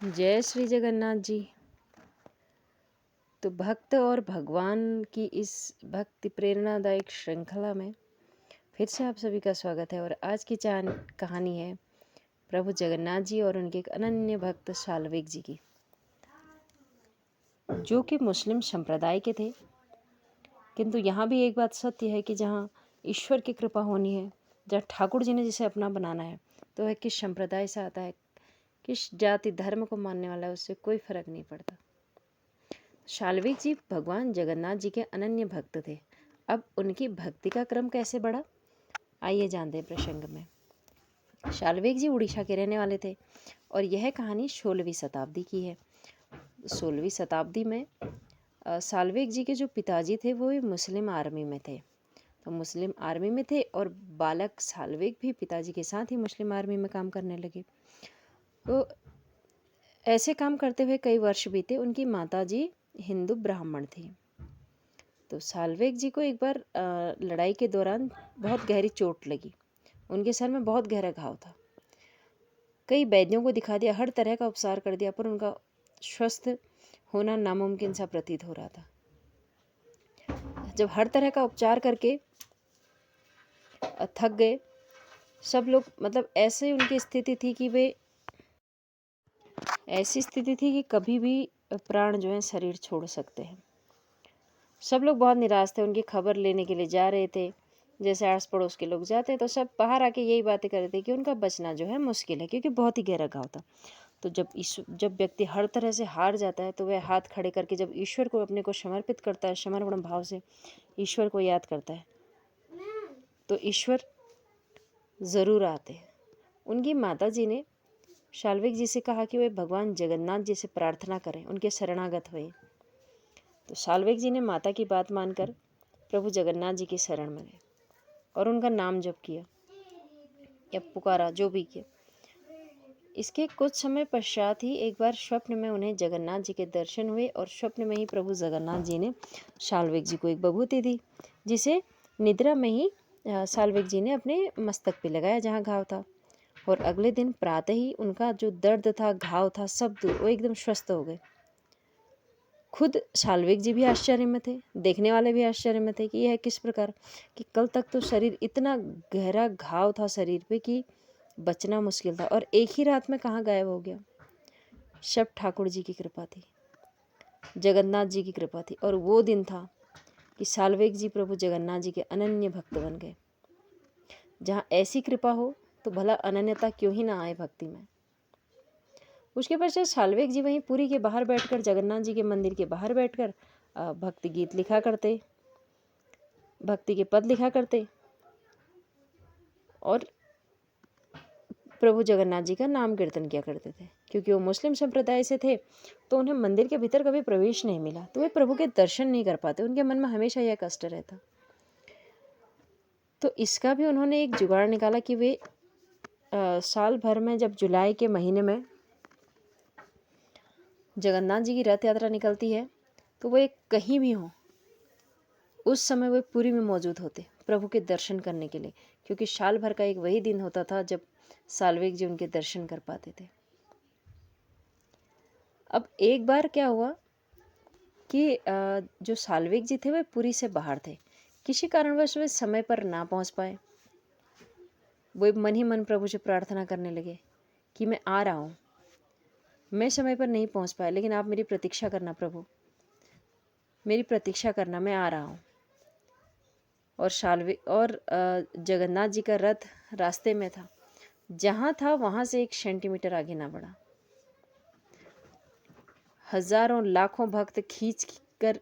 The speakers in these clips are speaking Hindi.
जय श्री जगन्नाथ जी। तो भक्त और भगवान की इस भक्ति प्रेरणादायक श्रृंखला में फिर से आप सभी का स्वागत है। और आज की कहानी है प्रभु जगन्नाथ जी और उनके एक अनन्य भक्त शाल्विक जी की, जो कि मुस्लिम संप्रदाय के थे। किंतु यहाँ भी एक बात सत्य है कि जहाँ ईश्वर की कृपा होनी है, जहाँ ठाकुर जी ने जिसे अपना बनाना है, तो वह किस संप्रदाय से आता है, किस जाति धर्म को मानने वाला है, उससे कोई फर्क नहीं पड़ता। शाल्विक जी भगवान जगन्नाथ जी के अनन्य भक्त थे। अब उनकी भक्ति का क्रम कैसे बढ़ा, आइए जानते हैं प्रसंग में। शाल्विक जी उड़ीसा के रहने वाले थे और यह कहानी 16वीं शताब्दी की है। 16वीं शताब्दी में शाल्विक जी के जो पिताजी थे वो भी मुस्लिम आर्मी में थे। तो मुस्लिम आर्मी में थे और बालक शाल्विक भी पिताजी के साथ ही मुस्लिम आर्मी में काम करने लगे। तो ऐसे काम करते हुए कई वर्ष बीते। उनकी माताजी हिंदू ब्राह्मण थी। तो शाल्विक जी को एक बार लड़ाई के दौरान बहुत गहरी चोट लगी। उनके सर में बहुत गहरा घाव था। कई वैद्यों को दिखा दिया, हर तरह का उपचार कर दिया, पर उनका स्वस्थ होना नामुमकिन सा प्रतीत हो रहा था। जब हर तरह का उपचार करके थक गए सब लोग, मतलब ऐसे उनकी स्थिति थी कि वे ऐसी स्थिति थी कि कभी भी प्राण जो है शरीर छोड़ सकते हैं। सब लोग बहुत निराश थे। उनकी खबर लेने के लिए जा रहे थे, जैसे आस पड़ोस के लोग जाते हैं, तो सब बाहर आके यही बातें कर रहे थे कि उनका बचना जो है मुश्किल है, क्योंकि बहुत ही गहरा घाव था। तो जब व्यक्ति हर तरह से हार जाता है, तो वह हाथ खड़े करके जब ईश्वर को अपने को समर्पित करता है, समर्पण भाव से ईश्वर को याद करता है, तो ईश्वर ज़रूर आते हैं। उनकी माता जी ने शाल्विक जी से कहा कि वे भगवान जगन्नाथ जी से प्रार्थना करें, उनके शरणागत हुए। तो शाल्विक जी ने माता की बात मानकर प्रभु जगन्नाथ जी की शरण में गए और उनका नाम जप किया या पुकारा, जो भी किया। इसके कुछ समय पश्चात ही एक बार स्वप्न में उन्हें जगन्नाथ जी के दर्शन हुए और स्वप्न में ही प्रभु जगन्नाथ जी ने शाल्विक जी को एक विभूति दी, जिसे निद्रा में ही शाल्विक जी ने अपने मस्तक पे लगाया जहाँ घाव था। और अगले दिन प्रातः ही उनका जो दर्द था, घाव था, सब दूर, वो एकदम स्वस्थ हो गए। खुद शाल्विक जी भी आश्चर्य में थे, देखने वाले भी आश्चर्य में थे कि यह किस प्रकार, कि कल तक तो शरीर इतना गहरा घाव था शरीर पे कि बचना मुश्किल था, और एक ही रात में कहाँ गायब हो गया। सब ठाकुर जी की कृपा थी, जगन्नाथ जी की कृपा थी। और वो दिन था कि शाल्विक जी प्रभु जगन्नाथ जी के अनन्य भक्त बन गए। जहाँ ऐसी कृपा हो तो भला अनन्यता क्यों ही ना आए भक्ति में। उसके पश्चात शाल्विक जी वहीं पुरी के बाहर बैठकर, जगन्नाथ जी के मंदिर के बाहर बैठकर भक्ति गीत लिखा करते, भक्ति के पद लिखा करते और प्रभु जगन्नाथ जी का नाम कीर्तन किया करते थे। क्योंकि वो मुस्लिम संप्रदाय से थे, तो उन्हें मंदिर के भीतर कभी प्रवेश नहीं मिला, तो वे प्रभु के दर्शन नहीं कर पाते। उनके मन में हमेशा यह कष्ट रहता। तो इसका भी उन्होंने एक जुगाड़ निकाला कि वे साल भर में जब जुलाई के महीने में जगन्नाथ जी की रथ यात्रा निकलती है, तो वो कहीं भी हों, उस समय वे पुरी में मौजूद होते प्रभु के दर्शन करने के लिए। क्योंकि साल भर का एक वही दिन होता था जब शाल्विक जी उनके दर्शन कर पाते थे। अब एक बार क्या हुआ कि जो शाल्विक जी थे वे पुरी से बाहर थे, किसी कारणवश वे समय पर ना पहुंच पाए। वो मन ही मन प्रभु से प्रार्थना करने लगे कि मैं आ रहा हूँ, मैं समय पर नहीं पहुंच पाया, लेकिन आप मेरी प्रतीक्षा करना प्रभु, मेरी प्रतीक्षा करना, मैं आ रहा हूँ। और जगन्नाथ जी का रथ रास्ते में था, जहाँ था वहाँ से 1 सेंटीमीटर आगे ना बढ़ा। हजारों लाखों भक्त खींच कर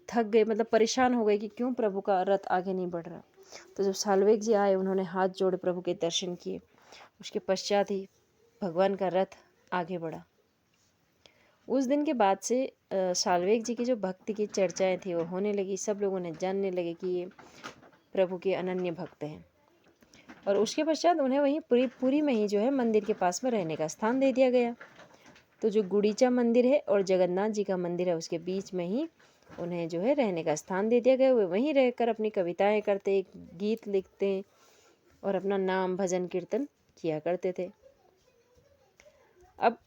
थक गए, मतलब परेशान हो गए कि क्यों प्रभु का रथ आगे नहीं बढ़ रहा। तो जब शाल्विक जी आए, उन्होंने हाथ जोड़े प्रभु के दर्शन किए। उसके पश्चात ही भगवान का रथ आगे बढ़ा। उस दिन के बाद से शाल्विक जी की जो भक्ति की चर्चाएं थी वो होने लगी। सब लोगों ने जानने लगे कि ये प्रभु के अनन्य भक्त हैं। और उसके पश्चात उन्हें वहीं पुरी में ही जो है मंदिर के पास में रहने का स्थान दे दिया गया। तो जो गुड़ीचा मंदिर है और जगन्नाथ जी का मंदिर है, उसके बीच में ही उन्हें जो है रहने का स्थान दे दिया गया। वे वहीं रहकर अपनी कविताएं करते, गीत लिखते और अपना नाम भजन कीर्तन किया करते थे। अब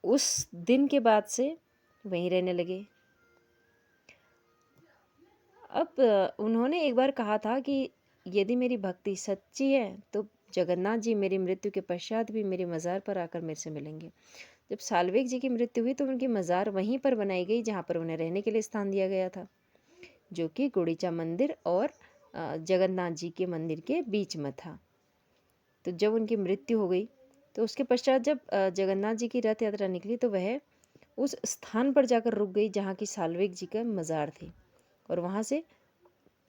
उस दिन के बाद से वहीं रहने लगे। अब उन्होंने एक बार कहा था कि यदि मेरी भक्ति सच्ची है तो जगन्नाथ जी मेरी मृत्यु के पश्चात भी मेरे मज़ार पर आकर मेरे से मिलेंगे। जब साल्वेग जी की मृत्यु हुई तो उनकी मज़ार वहीं पर बनाई गई जहाँ पर उन्हें रहने के लिए स्थान दिया गया था, जो कि गुंडीचा मंदिर और जगन्नाथ जी के मंदिर के बीच में था। तो जब उनकी मृत्यु हो गई तो उसके पश्चात जब जगन्नाथ जी की रथ यात्रा निकली तो वह उस स्थान पर जाकर रुक गई जहाँ की साल्वेग जी का मज़ार थी। और वहाँ से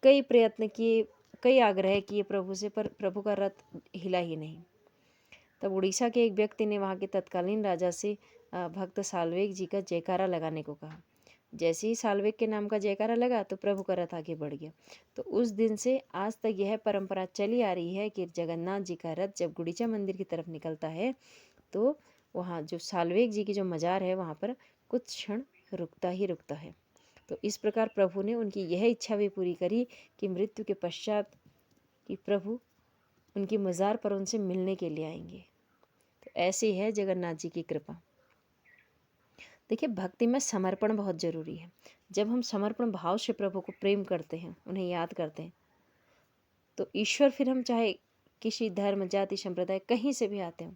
कई प्रयत्न किए, कई आग्रह किए प्रभु से, पर प्रभु का रथ हिला ही नहीं। तब उड़ीसा के एक व्यक्ति ने वहाँ के तत्कालीन राजा से भक्त साल्वेग जी का जयकारा लगाने को कहा। जैसे ही साल्वेग के नाम का जयकारा लगा तो प्रभु का रथ आगे बढ़ गया। तो उस दिन से आज तक यह परंपरा चली आ रही है कि जगन्नाथ जी का रथ जब गुंडीचा मंदिर की तरफ निकलता है तो वहाँ जो साल्वेग जी की जो मज़ार है वहाँ पर कुछ क्षण रुकता ही रुकता है। तो इस प्रकार प्रभु ने उनकी यह इच्छा भी पूरी करी कि मृत्यु के पश्चात कि प्रभु उनकी मज़ार पर उनसे मिलने के लिए आएंगे। तो ऐसी है जगन्नाथ जी की कृपा। देखिए, भक्ति में समर्पण बहुत ज़रूरी है। जब हम समर्पण भाव से प्रभु को प्रेम करते हैं, उन्हें याद करते हैं, तो ईश्वर फिर हम चाहे किसी धर्म, जाति, संप्रदाय कहीं से भी आते हों,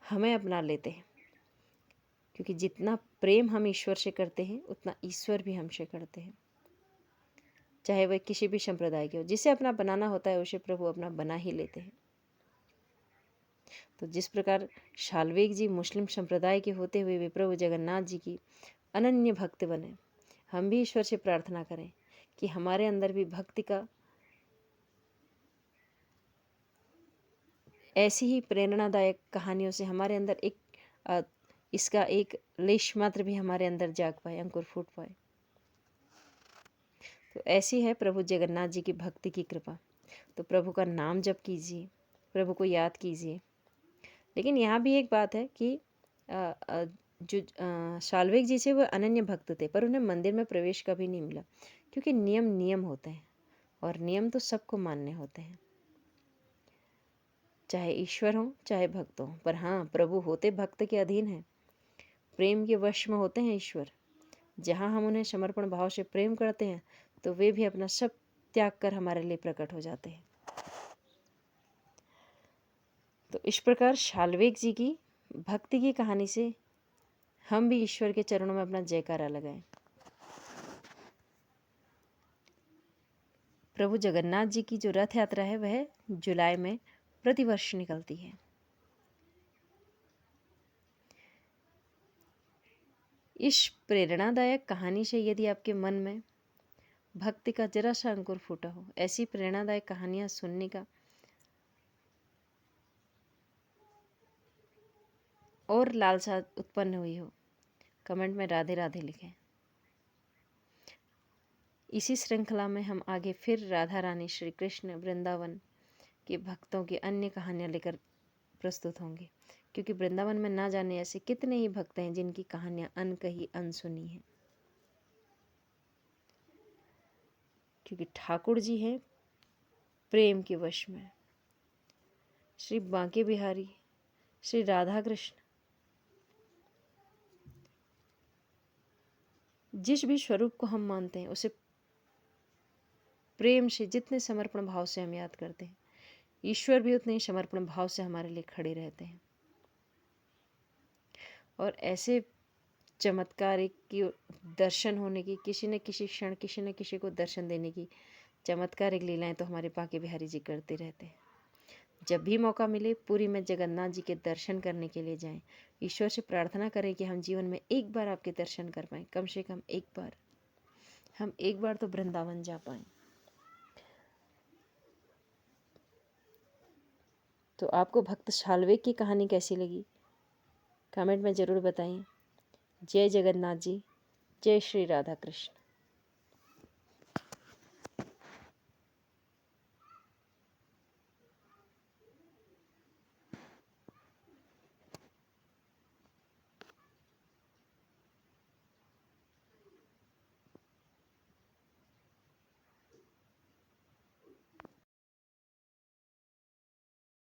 हमें अपना लेते हैं। क्योंकि जितना प्रेम हम ईश्वर से करते हैं उतना ईश्वर भी हमसे करते हैं, चाहे वह किसी भी संप्रदाय के हो। जिसे अपना बनाना होता है उसे प्रभु अपना बना ही लेते हैं। तो जिस प्रकार साल्वेग जी मुस्लिम संप्रदाय के होते हुए वे प्रभु जगन्नाथ जी की अनन्य भक्त बने, हम भी ईश्वर से प्रार्थना करें कि हमारे अंदर भी भक्ति का ऐसी ही प्रेरणादायक कहानियों से हमारे अंदर इसका एक लेश मात्र भी हमारे अंदर जाग पाए, अंकुर फूट पाए। तो ऐसी है प्रभु जगन्नाथ जी की भक्ति की कृपा। तो प्रभु का नाम जप कीजिए, प्रभु को याद कीजिए। लेकिन यहाँ भी एक बात है कि जो साल्वेग जी से वो अनन्य भक्त थे, पर उन्हें मंदिर में प्रवेश कभी नहीं मिला, क्योंकि नियम होते हैं और नियम तो सबको मानने होते हैं, चाहे ईश्वर हो चाहे भक्त हो। पर हाँ, प्रभु होते भक्त के अधीन हैं, प्रेम के वश में होते हैं ईश्वर। जहाँ हम उन्हें समर्पण भाव से प्रेम करते हैं तो वे भी अपना सब त्याग कर हमारे लिए प्रकट हो जाते हैं। तो इस प्रकार साल्वेग जी की भक्ति की कहानी से हम भी ईश्वर के चरणों में अपना जयकारा लगाएं। प्रभु जगन्नाथ जी की जो रथ यात्रा है वह जुलाई में प्रतिवर्ष निकलती है। इस प्रेरणादायक कहानी से यदि आपके मन में भक्ति का जरा सा अंकुर फूटा हो, ऐसी प्रेरणादायक कहानियां सुनने का और लालसा उत्पन्न हुई हो, कमेंट में राधे राधे लिखें। इसी श्रृंखला में हम आगे फिर राधा रानी, श्री कृष्ण, वृंदावन के भक्तों की अन्य कहानियां लेकर प्रस्तुत होंगे, क्योंकि वृंदावन में ना जाने ऐसे कितने ही भक्त हैं जिनकी कहानियां अनकही अनसुनी हैं। क्योंकि ठाकुर जी हैं प्रेम के वश में। श्री बांके बिहारी, श्री राधा कृष्ण, जिस भी स्वरूप को हम मानते हैं उसे प्रेम से, जितने समर्पण भाव से हम याद करते हैं, ईश्वर भी उतने ही समर्पण भाव से हमारे लिए खड़े रहते हैं। और ऐसे चमत्कारिक की दर्शन होने की, किसी न किसी क्षण किसी न किसी को दर्शन देने की चमत्कारिक लीलाएं तो हमारे बांके बिहारी जी करते रहते हैं। जब भी मौका मिले पुरी में जगन्नाथ जी के दर्शन करने के लिए जाएं। ईश्वर से प्रार्थना करें कि हम जीवन में एक बार आपके दर्शन कर पाएं, कम से कम एक बार। हम एक बार तो वृंदावन जा पाएं। तो आपको भक्त साल्वेग की कहानी कैसी लगी, कमेंट में ज़रूर बताएं। जय जगन्नाथ जी, जय श्री राधा कृष्ण।